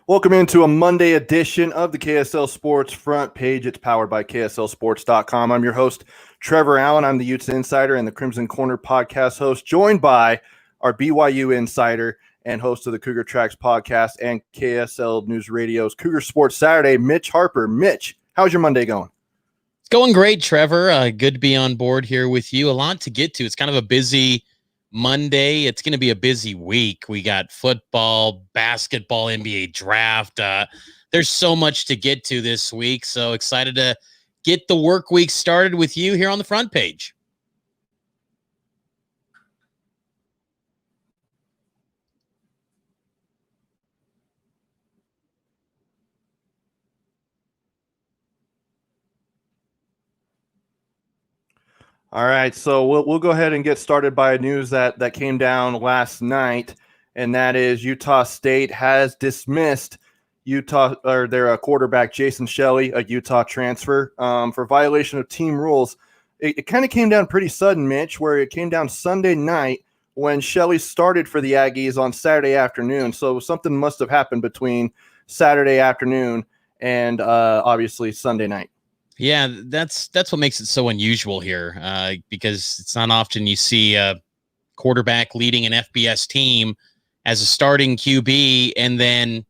Welcome into a Monday edition of the KSL Sports Front Page. It's powered by KSLSports.com. I'm your host, Trevor Allen. I'm the Utah Insider and the Crimson Corner podcast host, joined by our BYU Insider and host of the Cougar Tracks podcast and KSL News Radio's Cougar Sports Saturday, Mitch Harper. Mitch, how's your Monday going? It's going great, Trevor. Good to be on board here with you. A lot to get to. It's kind of a busy Monday. It's going to be a busy week. We got football, basketball, NBA draft. There's so much to get to this week. So excited to get the work week started with you here on the front page. All right, so we'll go ahead and get started by news that came down last night, and that is Utah State has dismissed their quarterback Jason Shelley, a Utah transfer, for violation of team rules. It kind of came down pretty sudden, Mitch, where it came down Sunday night when Shelley started for the Aggies on Saturday afternoon. So something must have happened between Saturday afternoon and obviously Sunday night. Yeah, that's what makes it so unusual here, because it's not often you see a quarterback leading an FBS team as a starting QB, and then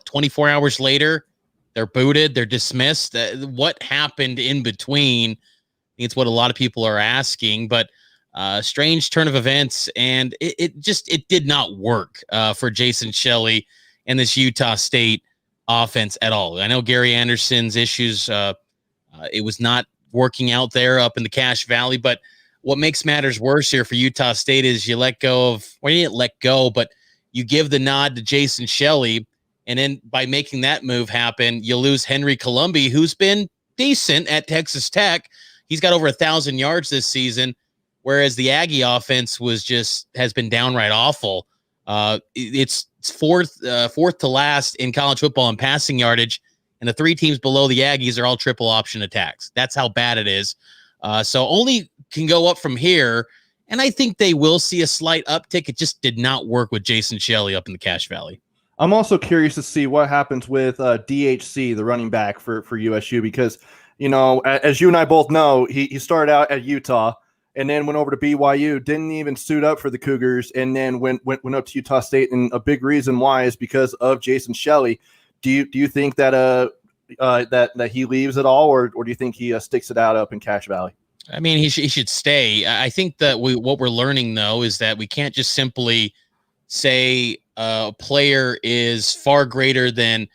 24 hours later, they're booted, they're dismissed. What happened in between? I think it's what a lot of people are asking, but strange turn of events, and it did not work for Jason Shelley and this Utah State offense at all. I know Gary Anderson's issues. It was not working out there up in the Cache Valley, but what makes matters worse here for Utah State is you let go of, well, you didn't let go, but you give the nod to Jason Shelley, and then by making that move happen, you lose Henry Colombi, who's been decent at Texas Tech. He's got over 1,000 yards this season, whereas the Aggie offense has been downright awful. It's fourth to last in college football in passing yardage. And the three teams below the Aggies are all triple option attacks. That's how bad it is. So only can go up from here. And I think they will see a slight uptick. It just did not work with Jason Shelley up in the Cache Valley. I'm also curious to see what happens with DHC, the running back for USU, because, you know, as you and I both know, he started out at Utah and then went over to BYU, didn't even suit up for the Cougars, and then went up to Utah State. And a big reason why is because of Jason Shelley. Do you think that that he leaves at all, or do you think he sticks it out up in Cache Valley? I mean, he should stay. I think that what we're learning, though, is that we can't just simply say a player is far greater than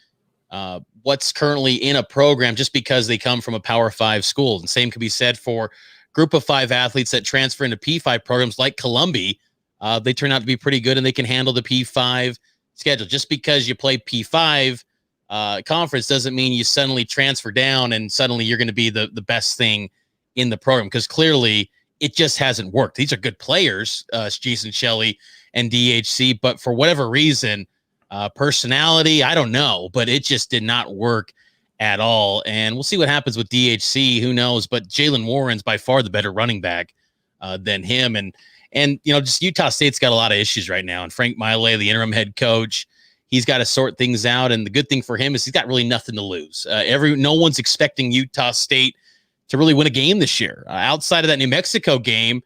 what's currently in a program just because they come from a Power 5 school. And same could be said for group of 5 athletes that transfer into P5 programs like Colombi. They turn out to be pretty good, and they can handle the P5 schedule. Just because you play P5 conference doesn't mean you suddenly transfer down and suddenly you're going to be the best thing in the program, because clearly it just hasn't worked. These are good players, Jason Shelley and DHC, but for whatever reason, personality, I don't know, but it just did not work at all. And we'll see what happens with DHC. Who knows? But Jalen Warren's by far the better running back than him. And you know, just Utah State's got a lot of issues right now. And Frank Maile, the interim head coach, he's got to sort things out. And the good thing for him is he's got really nothing to lose. No one's expecting Utah State to really win a game this year. Outside of that New Mexico game,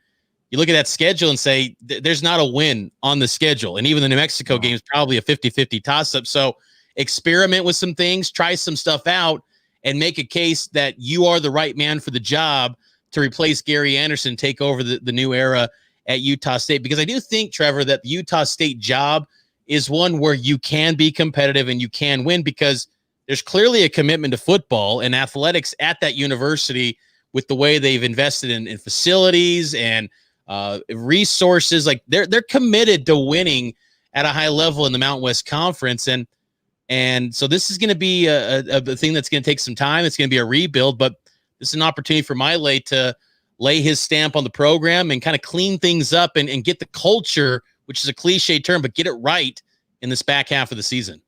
you look at that schedule and say there's not a win on the schedule. And even the New Mexico game is probably a 50-50 toss-up. So experiment with some things, try some stuff out, and make a case that you are the right man for the job to replace Gary Anderson, take over the new era at Utah State. Because I do think, Trevor, that the Utah State job is one where you can be competitive and you can win, because there's clearly a commitment to football and athletics at that university with the way they've invested in facilities and resources. Like they're committed to winning at a high level in the Mountain West Conference. And so this is going to be a thing that's going to take some time. It's going to be a rebuild, but this is an opportunity for Maile to lay his stamp on the program and kind of clean things up and get the culture, which is a cliche term, but get it right in this back half of the season.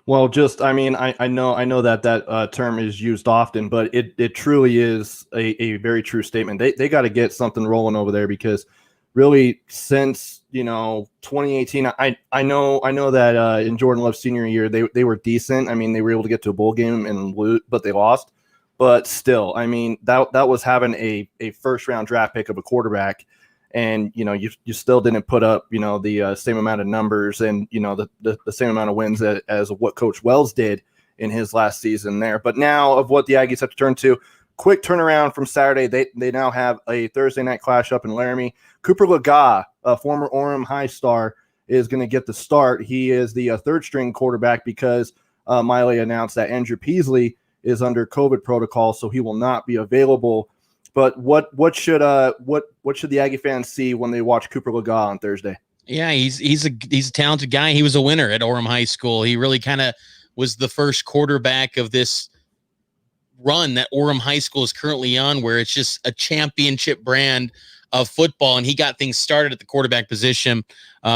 Well, I know that term is used often, but it truly is a very true statement. They got to get something rolling over there, because really since 2018. I know that in Jordan Love's senior year they were decent. I mean, they were able to get to a bowl game and lose, but they lost. But still, I mean, that was having a first round draft pick of a quarterback, and you still didn't put up the same amount of numbers and the same amount of wins as what Coach Wells did in his last season there. But now of what the Aggies have to turn to, quick turnaround from Saturday. They now have a Thursday night clash up in Laramie. Cooper Laga, a former Orem High star, is going to get the start. He is the third string quarterback because Miley announced that Andrew Peasley is under COVID protocol, so he will not be available. But what should the Aggie fans see when they watch Cooper Laga on Thursday? Yeah, he's a talented guy. He was a winner at Orem High School. He really kind of was the first quarterback of this run that Orem High School is currently on, where it's just a championship brand of football, and he got things started at the quarterback position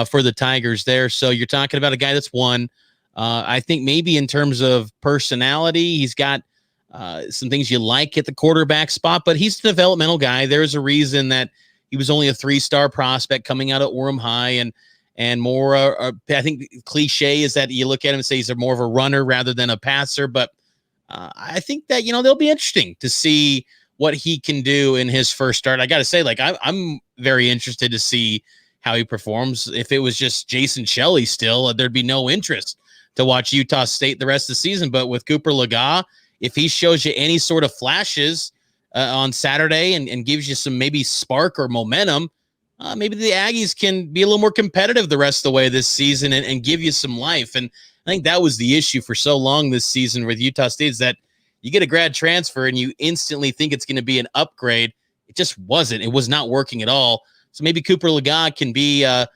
for the Tigers there. So you're talking about a guy that's won. I think maybe in terms of personality, he's got some things you like at the quarterback spot, but he's a developmental guy. There's a reason that he was only a 3-star prospect coming out of Orem High, and more. I think cliche is that you look at him and say he's more of a runner rather than a passer. But I think that they'll be interesting to see what he can do in his first start. I got to say, I'm very interested to see how he performs. If it was just Jason Shelley still, there'd be no interest to watch Utah State the rest of the season. But with Cooper Laga, if he shows you any sort of flashes on Saturday and gives you some maybe spark or momentum, maybe the Aggies can be a little more competitive the rest of the way this season and give you some life. And I think that was the issue for so long this season with Utah State, is that you get a grad transfer and you instantly think it's going to be an upgrade. It just wasn't. It was not working at all. So maybe Cooper Laga can be a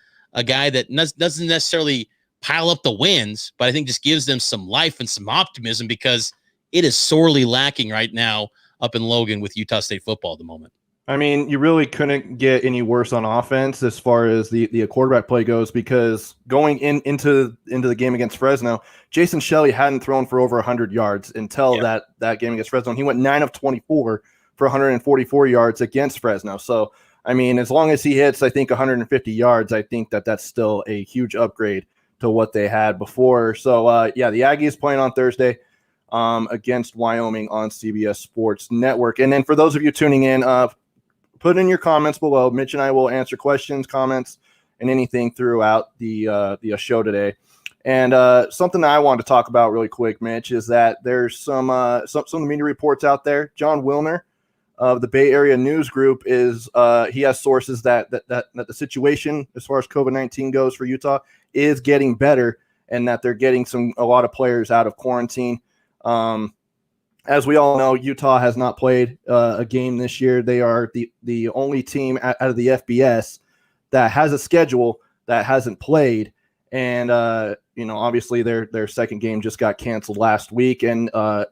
guy that doesn't necessarily pile up the wins, but I think just gives them some life and some optimism, because it is sorely lacking right now up in Logan with Utah State football at the moment. I mean, you really couldn't get any worse on offense as far as the quarterback play goes, because going into the game against Fresno, Jason Shelley hadn't thrown for over 100 yards until that game against Fresno. And he went 9 of 24 for 144 yards against Fresno. So, I mean, as long as he hits, I think 150 yards, I think that's still a huge upgrade to what they had before. So, the Aggies playing on Thursday against Wyoming on CBS Sports Network. And then for those of you tuning in, put in your comments below. Mitch and I will answer questions, comments, and anything throughout the show today. And something that I wanted to talk about really quick, Mitch, is that there's some of the media reports out there. John Wilner of the Bay Area News Group he has sources that the situation as far as COVID-19 goes for Utah is getting better, and that they're getting a lot of players out of quarantine. As we all know, Utah has not played a game this year. They are the only team out of the FBS that has a schedule that hasn't played. And, obviously their second game just got canceled last week. And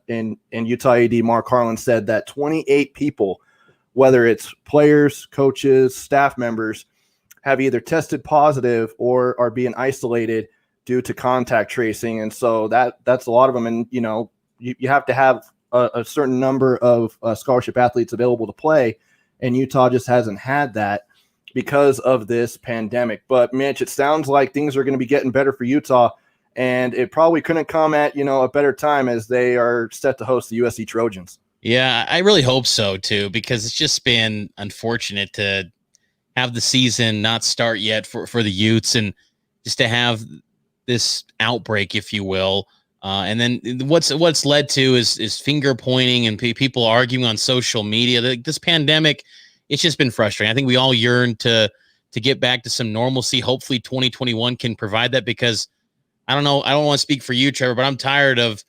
Utah AD Mark Harlan said that 28 people, whether it's players, coaches, staff members, have either tested positive or are being isolated due to contact tracing. And so that's a lot of them. And, you have to have a certain number of scholarship athletes available to play, and Utah just hasn't had that because of this pandemic. But Mitch, it sounds like things are going to be getting better for Utah, and it probably couldn't come at a better time as they are set to host the USC Trojans. Yeah, I really hope so too, because it's just been unfortunate to have the season not start yet for the Utes, and just to have this outbreak, if you will. And then what's led to is finger pointing and people arguing on social media. This pandemic, it's just been frustrating. I think we all yearn to get back to some normalcy. Hopefully 2021 can provide that, because I don't know. I don't want to speak for you, Trevor, but I'm tired of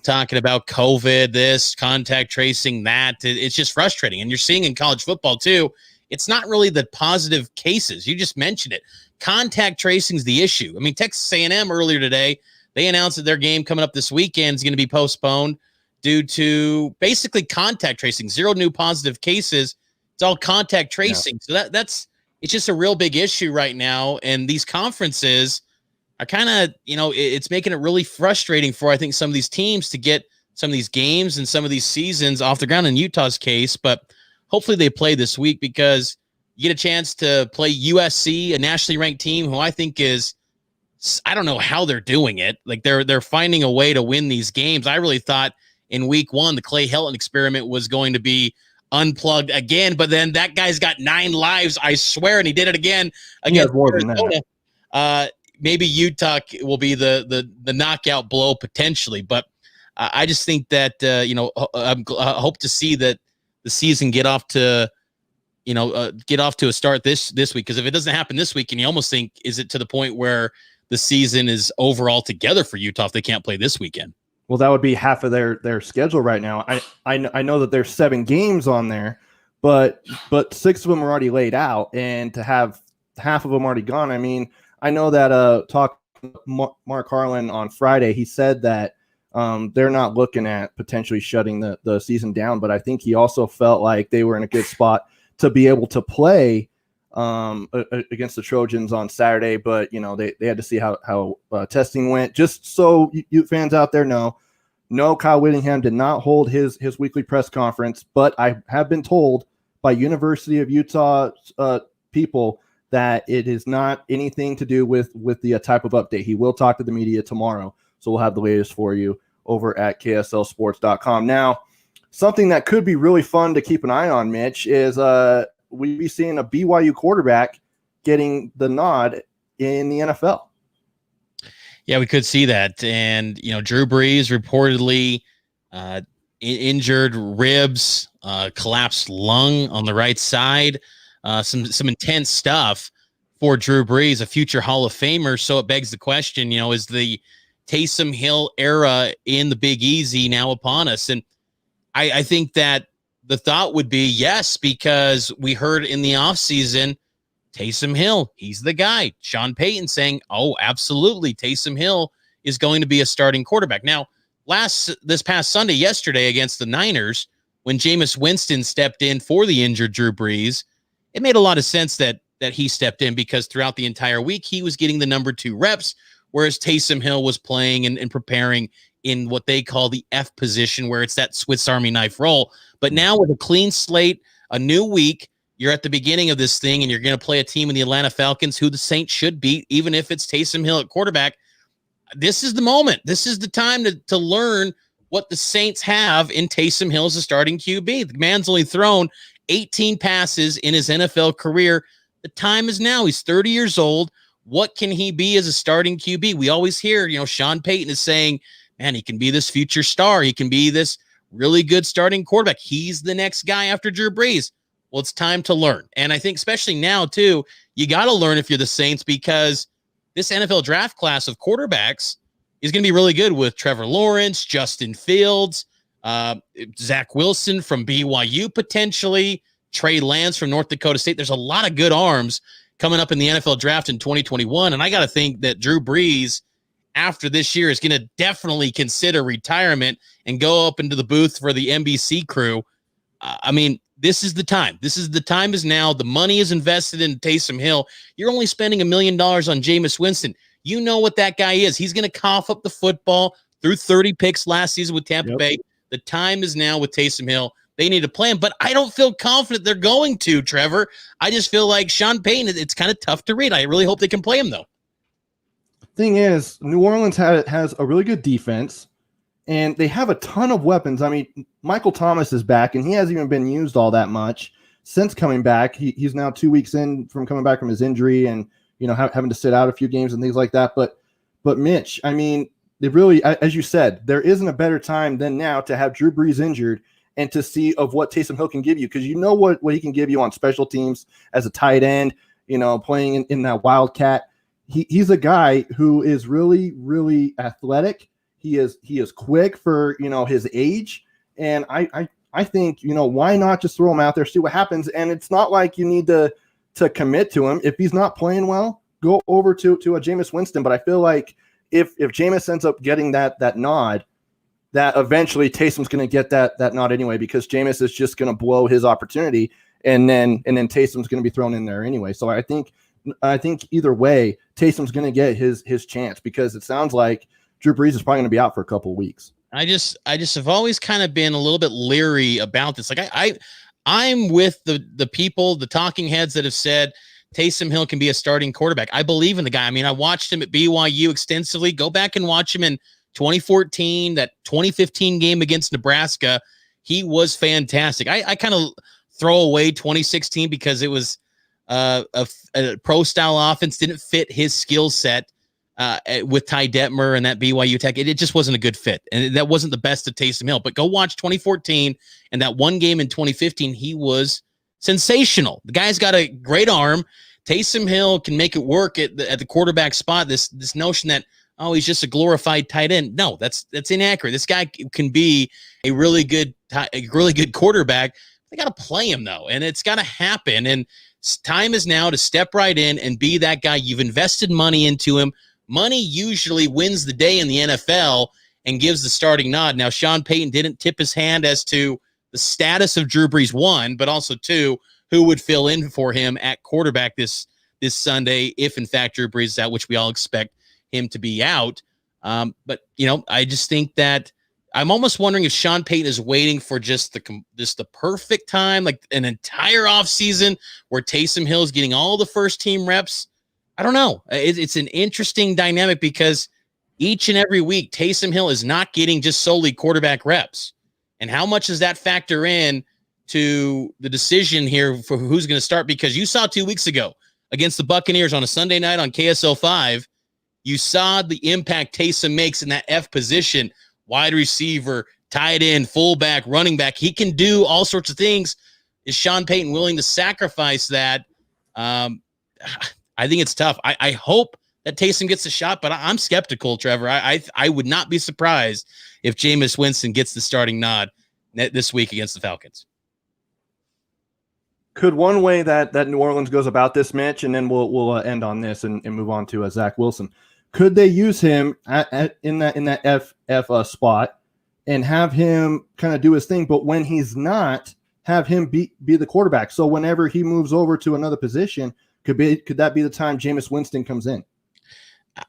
talking about COVID, this contact tracing, that. It's just frustrating. And you're seeing in college football too, it's not really the positive cases. You just mentioned it. Contact tracing is the issue. I mean, Texas A&M earlier today, they announced that their game coming up this weekend is going to be postponed due to basically contact tracing. 0 new positive cases. It's all contact tracing. Yeah. So it's just a real big issue right now. And these conferences are kind of, it's making it really frustrating for, I think, some of these teams to get some of these games and some of these seasons off the ground in Utah's case. But hopefully they play this week, because You get a chance to play USC, a nationally ranked team who I think is, I don't know how they're doing it. Like they're finding a way to win these games. I really thought in week 1, the Clay Helton experiment was going to be unplugged again, but then that guy's got 9 lives, I swear, and he did it again against Arizona. Maybe Utah will be the knockout blow potentially, but I just think that I hope to see that the season get off to a start this week, because if it doesn't happen this week, and you almost think, is it to the point where the season is over altogether for Utah if they can't play this weekend? Well, that would be half of their schedule right now. I know that there's 7 games on there, but 6 of them are already laid out, and to have half of them already gone. I mean, I know that Mark Harlan on Friday, he said that they're not looking at potentially shutting the season down, but I think he also felt like they were in a good spot to be able to play against the Trojans on Saturday. But they had to see how testing went. Just so you fans out there know, no, Kyle Whittingham did not hold his weekly press conference, but I have been told by University of Utah people that it is not anything to do with the type of update. He will talk to the media tomorrow, so we'll have the latest for you over at KSLSports.com. Now, something that could be really fun to keep an eye on, Mitch, is we'd be seeing a BYU quarterback getting the nod in the NFL. Yeah, we could see that. And, Drew Brees reportedly injured ribs, collapsed lung on the right side, some intense stuff for Drew Brees, a future Hall of Famer. So it begs the question, is the Taysom Hill era in the Big Easy now upon us? And I think that the thought would be yes, because we heard in the offseason, Taysom Hill, he's the guy. Sean Payton saying, oh, absolutely, Taysom Hill is going to be a starting quarterback. Now, this past Sunday, yesterday against the Niners, when Jameis Winston stepped in for the injured Drew Brees, it made a lot of sense that he stepped in, because throughout the entire week, he was getting the number 2 reps, whereas Taysom Hill was playing and preparing in what they call the F position, where it's that Swiss Army knife role. But now with a clean slate, a new week, you're at the beginning of this thing, and you're going to play a team in the Atlanta Falcons who the Saints should beat, even if it's Taysom Hill at quarterback. This is the moment. This is the time to learn what the Saints have in Taysom Hill as a starting QB. The man's only thrown 18 passes in his NFL career. The time is now. He's 30 years old. What can he be as a starting QB? We always hear, Sean Payton is saying, man, he can be this future star. He can be this really good starting quarterback. He's the next guy after Drew Brees. Well, it's time to learn. And I think especially now, too, you got to learn if you're the Saints, because this NFL draft class of quarterbacks is going to be really good with Trevor Lawrence, Justin Fields, Zach Wilson from BYU potentially, Trey Lance from North Dakota State. There's a lot of good arms coming up in the NFL draft in 2021. And I got to think that Drew Brees, after this year, is going to definitely consider retirement and go up into the booth for the NBC crew. This is the time. The time is now. The money is invested in Taysom Hill. You're only spending $1 million on Jameis Winston. You know what that guy is. He's going to cough up the football, through 30 picks last season with Tampa Bay. The time is now with Taysom Hill. They need to play him, but I don't feel confident they're going to, Trevor. I just feel like Sean Payton, it's kind of tough to read. I really hope they can play him, though. Thing is, New Orleans has a really good defense, and they have a ton of weapons. I mean, Michael Thomas is back, and he hasn't even been used all that much since coming back. He's now 2 weeks in from coming back from his injury, and having to sit out a few games and things like that. But Mitch, I mean, they really, as you said, there isn't a better time than now to have Drew Brees injured and to see of what Taysom Hill can give you, because what he can give you on special teams as a tight end, playing in that Wildcat. He's a guy who is really, really athletic. He is quick for his age, and I think why not just throw him out there, see what happens. And it's not like you need to commit to him. If he's not playing well, go over to a Jameis Winston. But I feel like if Jameis ends up getting that nod, that eventually Taysom's going to get that nod anyway, because Jameis is just going to blow his opportunity, and then Taysom's going to be thrown in there anyway. So I think either way, Taysom's going to get his chance, because it sounds like Drew Brees is probably going to be out for a couple of weeks. I just have always kind of been a little bit leery about this. Like I'm with the people, the talking heads that have said Taysom Hill can be a starting quarterback. I believe in the guy. I mean, I watched him at BYU extensively. Go back and watch him in 2014, that 2015 game against Nebraska. He was fantastic. I kind of throw away 2016 because it was a pro style offense, didn't fit his skill set with Ty Detmer and that BYU Tech. It just wasn't a good fit. And that wasn't the best of Taysom Hill. But go watch 2014 and that one game in 2015. He was sensational. The guy's got a great arm. Taysom Hill can make it work at the quarterback spot. This notion that, oh, he's just a glorified tight end. No, that's inaccurate. This guy can be a really good quarterback. They got to play him, though, and it's got to happen. And time is now to step right in and be that guy. You've invested money into him. Money usually wins the day in the NFL and gives the starting nod. Now, Sean Payton didn't tip his hand as to the status of Drew Brees, one, but also two, who would fill in for him at quarterback this Sunday if, in fact, Drew Brees is out, which we all expect him to be out. But, I just think that I'm almost wondering if Sean Payton is waiting for just the perfect time, like an entire offseason where Taysom Hill is getting all the first-team reps. I don't know. It's an interesting dynamic because each and every week, Taysom Hill is not getting just solely quarterback reps. And how much does that factor in to the decision here for who's going to start? Because you saw 2 weeks ago against the Buccaneers on a Sunday night on KSL 5, you saw the impact Taysom makes in that F position, wide receiver, tight end, fullback, running back. He can do all sorts of things. Is Sean Payton willing to sacrifice that? I think it's tough. I hope that Taysom gets a shot, but I'm skeptical, Trevor. I would not be surprised if Jameis Winston gets the starting nod this week against the Falcons. Could one way that New Orleans goes about this, Mitch, and then we'll end on this and move on to Zach Wilson. Could they use him in that F spot and have him kind of do his thing, but when he's not, have him be the quarterback? So whenever he moves over to another position, could that be the time Jameis Winston comes in?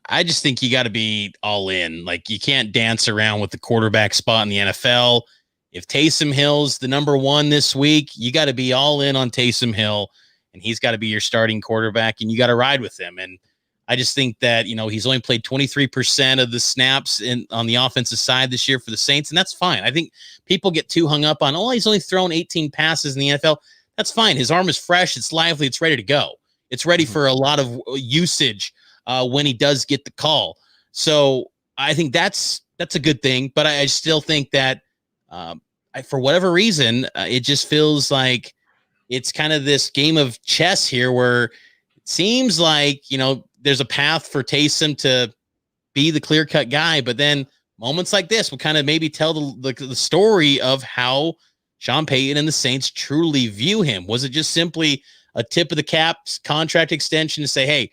I just think you got to be all in. Like, you can't dance around with the quarterback spot in the NFL. If Taysom Hill's the number one this week, you got to be all in on Taysom Hill, and he's got to be your starting quarterback, and you got to ride with him. And I just think that, he's only played 23% of the snaps on the offensive side this year for the Saints, and that's fine. I think people get too hung up on, he's only thrown 18 passes in the NFL. That's fine. His arm is fresh. It's lively. It's ready to go. It's ready for a lot of usage when he does get the call. So I think that's a good thing, but I still think that for whatever reason, it just feels like it's kind of this game of chess here where it seems like, there's a path for Taysom to be the clear-cut guy, but then moments like this will kind of maybe tell the story of how Sean Payton and the Saints truly view him. Was it just simply a tip of the cap's contract extension to say, hey,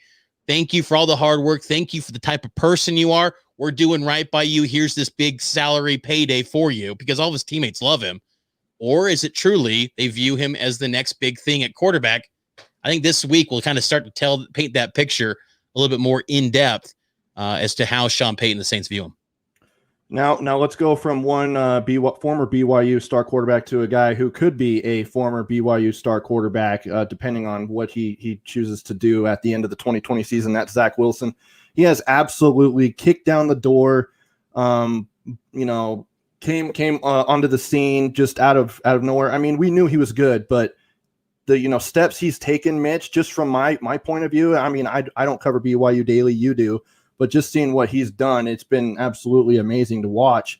thank you for all the hard work. Thank you for the type of person you are. We're doing right by you. Here's this big salary payday for you, because all of his teammates love him. Or is it truly they view him as the next big thing at quarterback? I think this week we'll kind of start to paint that picture a little bit more in depth as to how Sean Payton and the Saints view him. Now let's go from one former BYU star quarterback to a guy who could be a former BYU star quarterback, depending on what he chooses to do at the end of the 2020 season. That's Zach Wilson. He has absolutely kicked down the door. Came onto the scene just out of nowhere. I mean, we knew he was good, but the steps he's taken, Mitch, just from my point of view. I mean, I don't cover BYU daily, you do. But just seeing what he's done, it's been absolutely amazing to watch.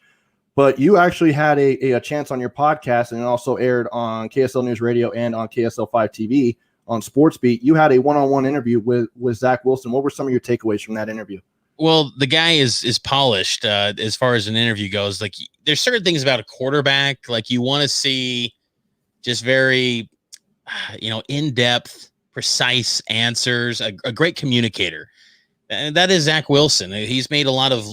But you actually had a chance on your podcast, and it also aired on KSL News Radio and on KSL 5 TV on Sports Beat. You had a one-on-one interview with Zach Wilson. What were some of your takeaways from that interview? Well, the guy is polished as far as an interview goes. Like, there's certain things about a quarterback, like you want to see just very, in-depth, precise answers, a great communicator. And that is Zach Wilson. He's made a lot of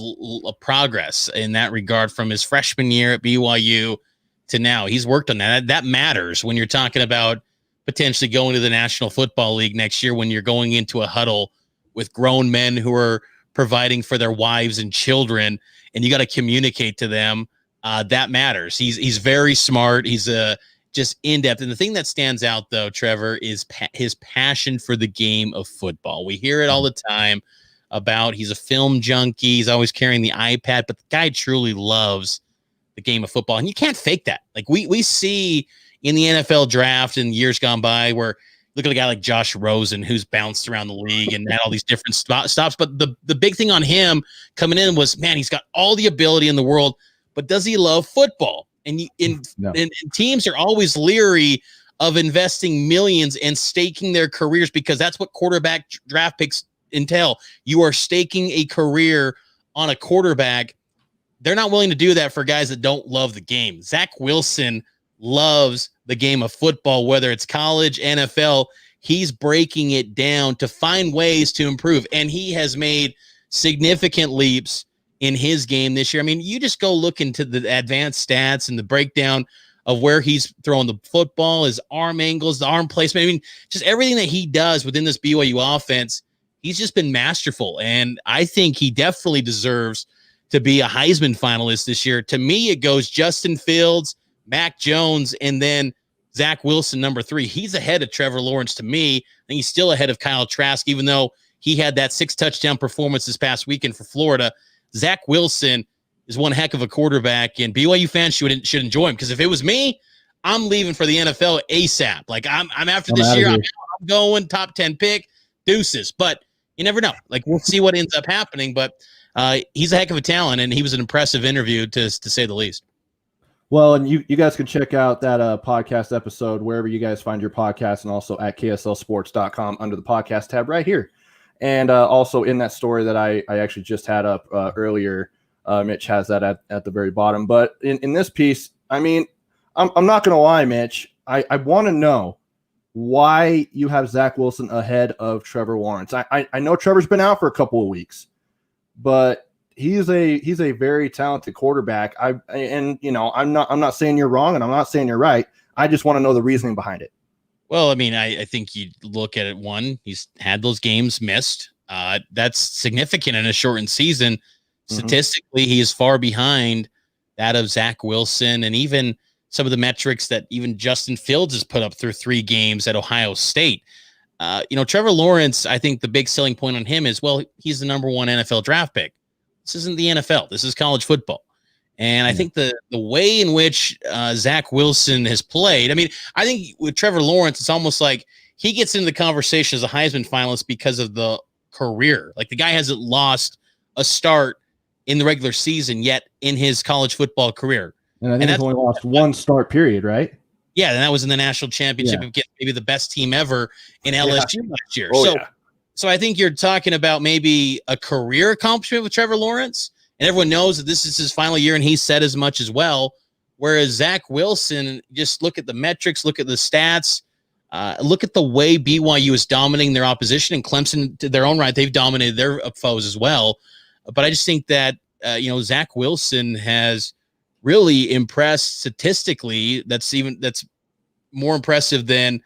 progress in that regard from his freshman year at BYU to now. He's worked on that. That matters when you're talking about potentially going to the National Football League next year, when you're going into a huddle with grown men who are providing for their wives and children, and you got to communicate to them. That matters. He's very smart. He's just in depth. And the thing that stands out, though, Trevor, is his passion for the game of football. We hear it all the time about he's a film junkie. He's always carrying the iPad, but the guy truly loves the game of football. And you can't fake that. Like we see in the NFL draft in years gone by where look at a guy like Josh Rosen, who's bounced around the league and had all these different stops. But the big thing on him coming in was, man, he's got all the ability in the world, but does he love football? And teams are always leery of investing millions and staking their careers because that's what quarterback draft picks entail. You are staking a career on a quarterback. They're not willing to do that for guys that don't love the game. Zach Wilson loves the game of football, whether it's college, NFL. He's breaking it down to find ways to improve, and he has made significant leaps in his game this year. I mean, you just go look into the advanced stats and the breakdown of where he's throwing the football, his arm angles, the arm placement. I mean, just everything that he does within this BYU offense, he's just been masterful. And I think he definitely deserves to be a Heisman finalist this year. To me, it goes Justin Fields, Mac Jones, and then Zach Wilson, number 3. He's ahead of Trevor Lawrence to me. I think he's still ahead of Kyle Trask, even though he had that 6-touchdown performance this past weekend for Florida. Zach Wilson is one heck of a quarterback, and BYU fans should enjoy him, because if it was me, I'm leaving for the NFL ASAP. Like, I'm after this year, I'm going top 10 pick, deuces. But you never know. Like, we'll see what ends up happening, but he's a heck of a talent, and he was an impressive interview, to say the least. Well, and you guys can check out that podcast episode wherever you guys find your podcast, and also at KSLSports.com under the podcast tab right here. And also in that story that I actually just had up earlier, Mitch has that at the very bottom. But in this piece, I mean, I'm not going to lie, Mitch. I want to know why you have Zach Wilson ahead of Trevor Lawrence. I know Trevor's been out for a couple of weeks, but he's a very talented quarterback. I'm not saying you're wrong, and I'm not saying you're right. I just want to know the reasoning behind it. Well, I mean, I think you look at it. One, he's had those games missed. That's significant in a shortened season. Statistically, he is far behind that of Zach Wilson, and even some of the metrics that even Justin Fields has put up through 3 games at Ohio State. Trevor Lawrence, I think the big selling point on him is, well, he's the number 1 NFL draft pick. This isn't the NFL. This is college football. And I think the way in which Zach Wilson has played, I mean, I think with Trevor Lawrence, it's almost like he gets into the conversation as a Heisman finalist because of the career. Like, the guy hasn't lost a start in the regular season yet in his college football career. And I think he's only lost 1 start period, right? Yeah, and that was in the national championship against maybe the best team ever in LSU last year. So I think you're talking about maybe a career accomplishment with Trevor Lawrence. And everyone knows that this is his final year, and he said as much as well. Whereas Zach Wilson, just look at the metrics, look at the stats, look at the way BYU is dominating their opposition, and Clemson, to their own right, they've dominated their foes as well. But I just think that, Zach Wilson has really impressed statistically. That's more impressive than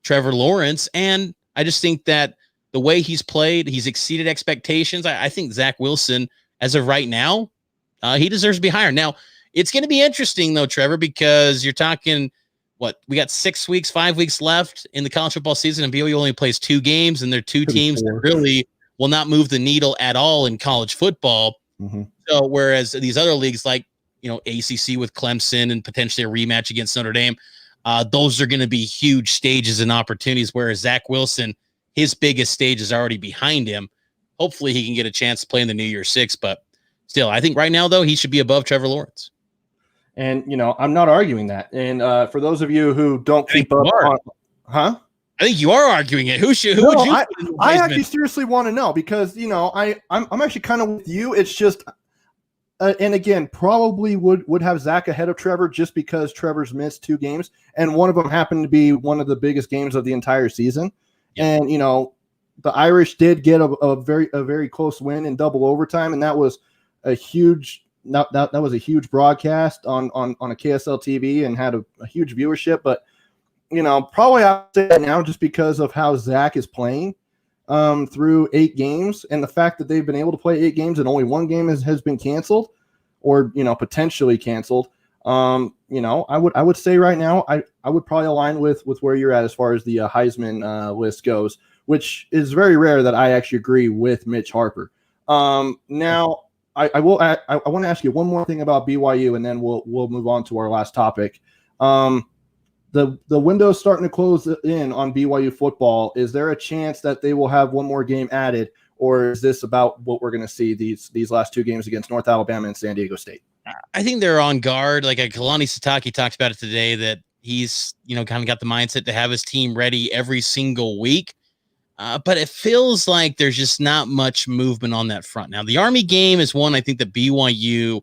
Trevor Lawrence. And I just think that the way he's played, he's exceeded expectations. I think Zach Wilson, as of right now, he deserves to be higher. Now, it's going to be interesting, though, Trevor, because you're talking, we got 5 weeks left in the college football season, and BYU only plays 2 games, and they're 2 teams that really will not move the needle at all in college football. So whereas these other leagues like, ACC with Clemson and potentially a rematch against Notre Dame, those are going to be huge stages and opportunities, whereas Zach Wilson, his biggest stage is already behind him. Hopefully he can get a chance to play in the New Year's Six, but still, I think right now, though, he should be above Trevor Lawrence. And, I'm not arguing that. And for those of you who don't keep up on, I think you are arguing it. Who would you? I actually seriously want to know, because, I'm actually kind of with you. It's just, and again, probably would have Zach ahead of Trevor just because Trevor's missed 2 games. And one of them happened to be one of the biggest games of the entire season. And, the Irish did get a very close win in double overtime, and that was a huge broadcast on a KSL TV and had a huge viewership. But probably I'll say that now, just because of how Zach is playing through 8 games, and the fact that they've been able to play 8 games and only 1 game has been canceled, or potentially canceled. I would say right now I would probably align with where you're at as far as the Heisman list goes, which is very rare that I actually agree with Mitch Harper. Now I want to ask you one more thing about BYU, and then we'll move on to our last topic. The window's starting to close in on BYU football. Is there a chance that they will have one more game added, or is this about what we're going to see these last two games against North Alabama and San Diego State? I think they're on guard. Like Kalani Sitake talked about it today, that he's, kind of got the mindset to have his team ready every single week. But it feels like there's just not much movement on that front. Now, the Army game is one I think that BYU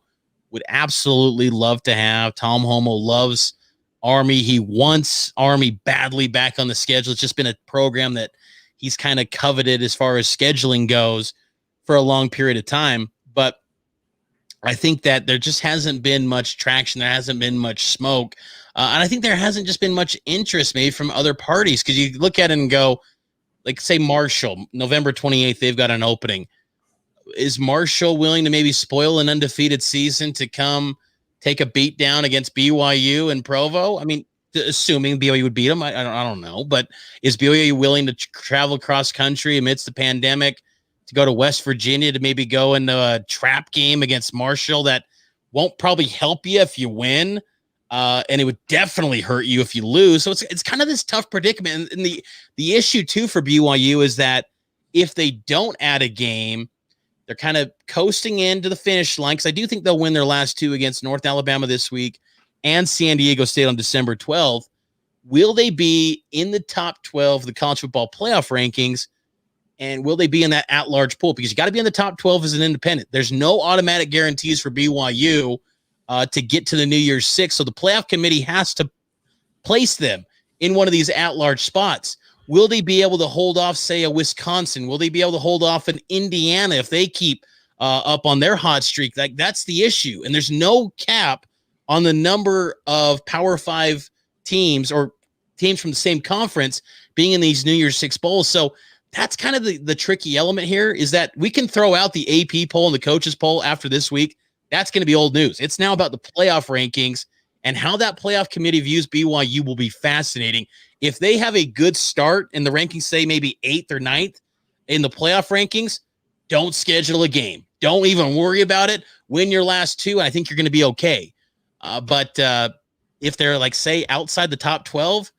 would absolutely love to have. Tom Homo loves Army. He wants Army badly back on the schedule. It's just been a program that he's kind of coveted as far as scheduling goes for a long period of time. But I think that there just hasn't been much traction. There hasn't been much smoke. And I think there hasn't just been much interest maybe from other parties, because you look at it and go, like, say Marshall, November 28th, they've got an opening. Is Marshall willing to maybe spoil an undefeated season to come take a beat down against BYU and Provo? I mean, assuming BYU would beat them, I don't know. But is BYU willing to travel cross country amidst the pandemic to go to West Virginia to maybe go into a trap game against Marshall that won't probably help you if you win? And it would definitely hurt you if you lose. So it's kind of this tough predicament. And the issue too for BYU is that if they don't add a game, they're kind of coasting into the finish line, because I do think they'll win their last two against North Alabama this week and San Diego State on December 12th. Will they be in the top 12 of the college football playoff rankings? And will they be in that at-large pool? Because you got to be in the top 12 as an independent. There's no automatic guarantees for BYU to get to the New Year's Six. So the playoff committee has to place them in one of these at-large spots. Will they be able to hold off, say, a Wisconsin? Will they be able to hold off an Indiana if they keep up on their hot streak? Like, that's the issue. And there's no cap on the number of Power 5 teams or teams from the same conference being in these New Year's Six bowls. So that's kind of the tricky element here, is that we can throw out the AP poll and the coaches poll after this week. That's going to be old news. It's now about the playoff rankings, and how that playoff committee views BYU will be fascinating. If they have a good start and the rankings say maybe 8th or 9th in the playoff rankings, don't schedule a game. Don't even worry about it. Win your last two, and I think you're going to be okay. But if they're, like, say, outside the top 12,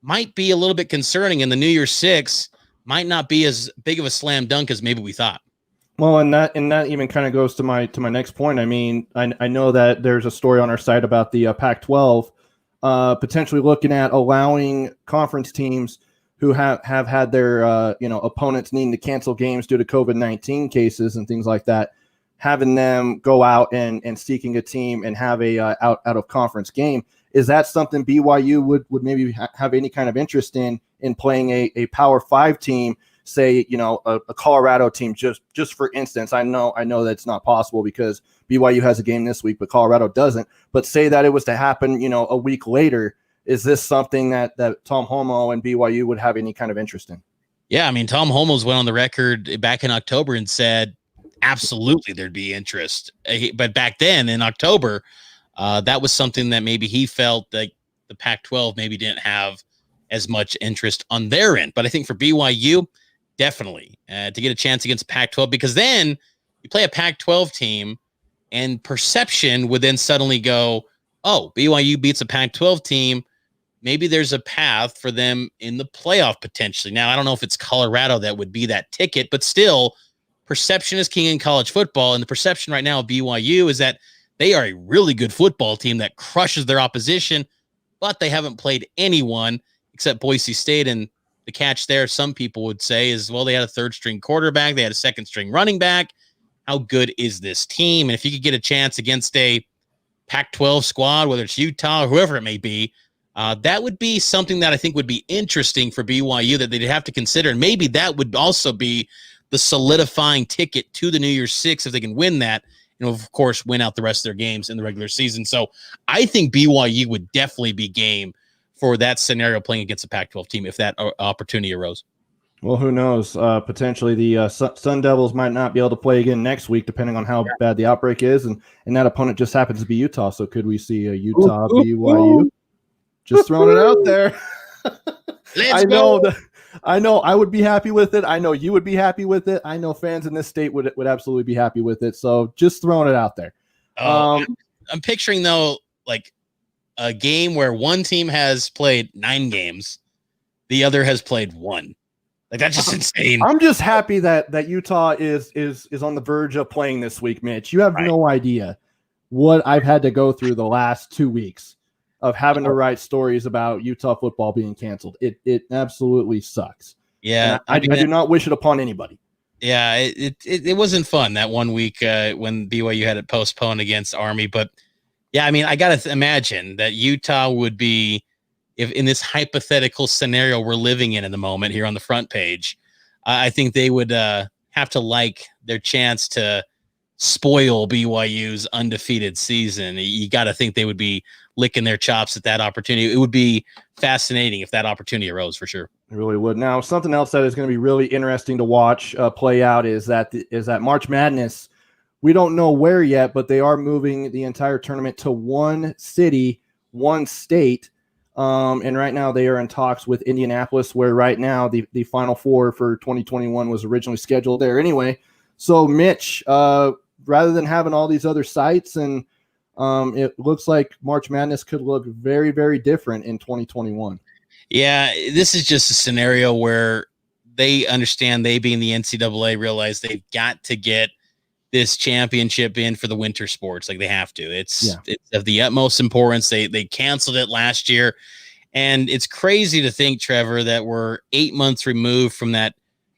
might be a little bit concerning, and the New Year's Six might not be as big of a slam dunk as maybe we thought. Well, and that even kind of goes to my next point. I mean, I know that there's a story on our site about the Pac-12 potentially looking at allowing conference teams who have had their opponents needing to cancel games due to COVID-19 cases and things like that, having them go out and seeking a team and have a out of conference game. Is that something BYU would maybe have any kind of interest in playing a Power 5 team? Say, a Colorado team, just for instance. I know that's not possible because BYU has a game this week, but Colorado doesn't. But say that it was to happen, a week later. Is this something that Tom Homo and BYU would have any kind of interest in? Yeah, I mean, Tom Homo's went on the record back in October and said absolutely there'd be interest. But back then in October, that was something that maybe he felt like the Pac-12 maybe didn't have as much interest on their end. But I think for BYU, definitely to get a chance against Pac-12, because then you play a Pac-12 team and perception would then suddenly go, oh, BYU beats a Pac-12 team. Maybe there's a path for them in the playoff potentially. Now, I don't know if it's Colorado that would be that ticket, but still, perception is king in college football. And the perception right now of BYU is that they are a really good football team that crushes their opposition, but they haven't played anyone except Boise State. And the catch there, some people would say, is, well, they had a third-string quarterback. They had a second-string running back. How good is this team? And if you could get a chance against a Pac-12 squad, whether it's Utah or whoever it may be, that would be something that I think would be interesting for BYU that they'd have to consider. And maybe that would also be the solidifying ticket to the New Year's Six if they can win that, and of course, win out the rest of their games in the regular season. So I think BYU would definitely be game for that scenario, playing against a Pac-12 team if that opportunity arose. Well, who knows? Potentially the Sun Devils might not be able to play again next week, depending on how bad the outbreak is, and that opponent just happens to be Utah. So could we see a Utah BYU? Just throwing it out there. Let's go. I know I would be happy with it. I know you would be happy with it. I know fans in this state would absolutely be happy with it. So just throwing it out there. I'm picturing though, like a game where one team has played 9 games, the other has played 1. Like that's just insane. I'm just happy that Utah is on the verge of playing this week, Mitch. You have no idea what I've had to go through the last 2 weeks of having to write stories about Utah football being canceled. It absolutely sucks. Yeah, I do not wish it upon anybody. Yeah, it wasn't fun that 1 week when BYU had it postponed against Army. But yeah, I mean, I gotta imagine that Utah would be, if in this hypothetical scenario we're living in the moment here on the front page, I think they would have to like their chance to spoil BYU's undefeated season. You got to think they would be licking their chops at that opportunity. It would be fascinating if that opportunity arose, for sure. It really would. Now, something else that is going to be really interesting to watch play out is that March Madness. We don't know where yet, but they are moving the entire tournament to one city, one state. And right now they are in talks with Indianapolis, where right now the Final Four for 2021 was originally scheduled there anyway. So, Mitch, rather than having all these other sites, and it looks like March Madness could look very, very different in 2021. Yeah, this is just a scenario where they understand, they being the NCAA, realize they've got to get this championship in for the winter sports. Like they have to. It's of the utmost importance. They canceled it last year. And it's crazy to think, Trevor, that we're 8 months removed from that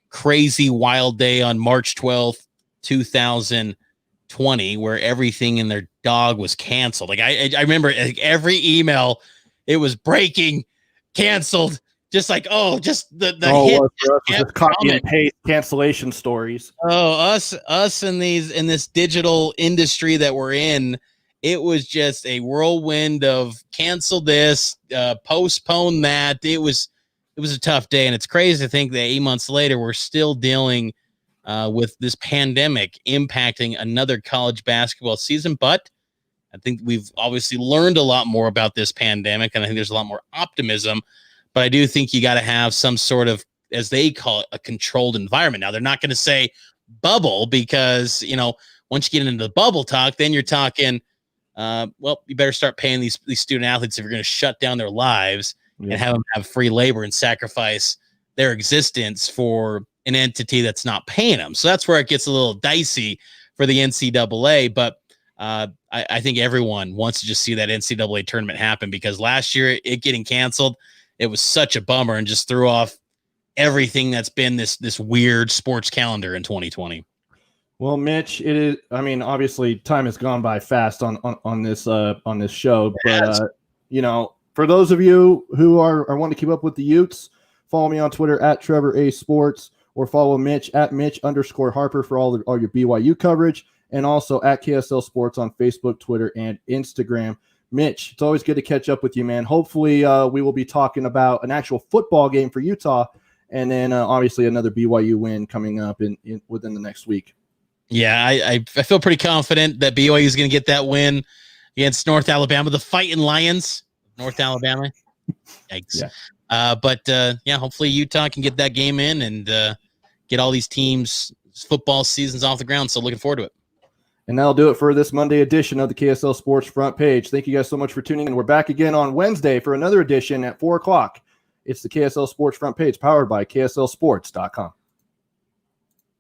crazy wild day on March 12th, 2020, where everything in their dog was canceled. Like I remember every email, it was breaking, canceled. Just like, just the just copy and paste cancellation stories. Us in this digital industry that we're in, it was just a whirlwind of cancel this, postpone that. It was a tough day, and it's crazy to think that 8 months later we're still dealing with this pandemic impacting another college basketball season. But I think we've obviously learned a lot more about this pandemic, and I think there's a lot more optimism. But I do think you got to have some sort of, as they call it, a controlled environment. Now, they're not going to say bubble because, once you get into the bubble talk, then you're talking, you better start paying these student athletes if you're going to shut down their lives and have them have free labor and sacrifice their existence for an entity that's not paying them. So that's where it gets a little dicey for the NCAA. But I think everyone wants to just see that NCAA tournament happen, because last year it getting canceled, it was such a bummer and just threw off everything that's been this weird sports calendar in 2020. Well, Mitch, it is. I mean, obviously, time has gone by fast on this show. But for those of you who are wanting to keep up with the Utes, follow me on Twitter at Trevor A Sports, or follow Mitch at Mitch_Harper for all your BYU coverage, and also at KSL Sports on Facebook, Twitter, and Instagram. Mitch, it's always good to catch up with you, man. Hopefully we will be talking about an actual football game for Utah, and then obviously another BYU win coming up within the next week. Yeah, I feel pretty confident that BYU is going to get that win against North Alabama, the Fighting Lions, North Alabama. Yikes. Yeah. Hopefully Utah can get that game in and get all these teams' football seasons off the ground. So looking forward to it. And that'll do it for this Monday edition of the KSL Sports Front Page. Thank you guys so much for tuning in. We're back again on Wednesday for another edition at 4 o'clock. It's the KSL Sports Front Page, powered by KSLSports.com.